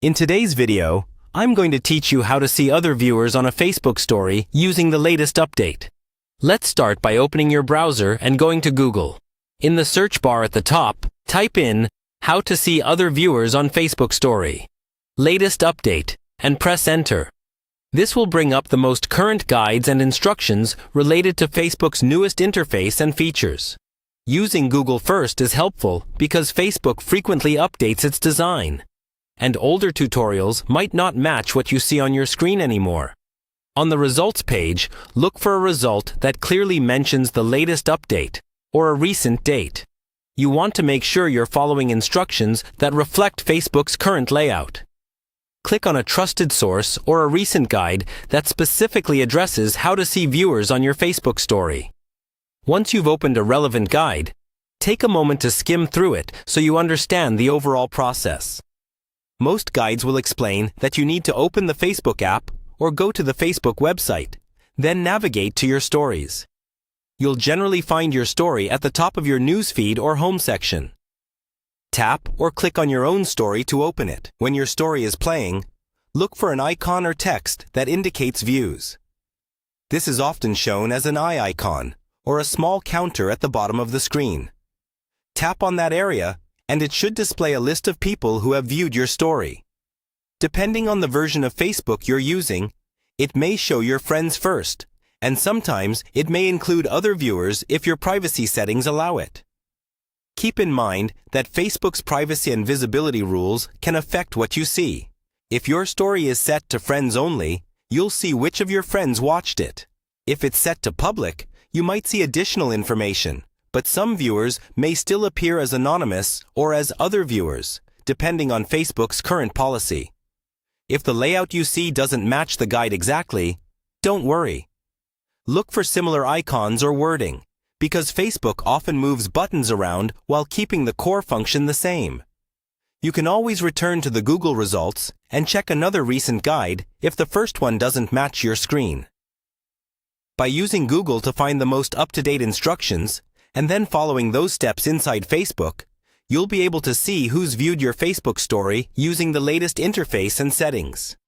In today's video, I'm going to teach you how to see other viewers on a Facebook story using the latest update. Let's start by opening your browser and going to Google. In the search bar at the top, type in "How to see other viewers on Facebook story. Latest update" and press enter. This will bring up the most current guides and instructions related to Facebook's newest interface and features. Using Google first is helpful because Facebook frequently updates its design, and older tutorials might not match what you see on your screen anymore. On the results page, look for a result that clearly mentions the latest update or a recent date. You want to make sure you're following instructions that reflect Facebook's current layout. Click on a trusted source or a recent guide that specifically addresses how to see viewers on your Facebook story. Once you've opened a relevant guide, take a moment to skim through it so you understand the overall process. Most guides will explain that you need to open the Facebook app or go to the Facebook website, then navigate to your stories. You'll generally find your story at the top of your newsfeed or home section. Tap or click on your own story to open it. When your story is playing, look for an icon or text that indicates views. This is often shown as an eye icon or a small counter at the bottom of the screen. Tap on that area and it should display a list of people who have viewed your story. Depending on the version of Facebook you're using, it may show your friends first, and sometimes it may include other viewers if your privacy settings allow it. Keep in mind that Facebook's privacy and visibility rules can affect what you see. If your story is set to friends only, you'll see which of your friends watched it. If it's set to public, you might see additional information, but some viewers may still appear as anonymous or as other viewers, depending on Facebook's current policy. If the layout you see doesn't match the guide exactly, don't worry. Look for similar icons or wording, because Facebook often moves buttons around while keeping the core function the same. You can always return to the Google results and check another recent guide if the first one doesn't match your screen. By using Google to find the most up-to-date instructions, and then following those steps inside Facebook, you'll be able to see who's viewed your Facebook story using the latest interface and settings.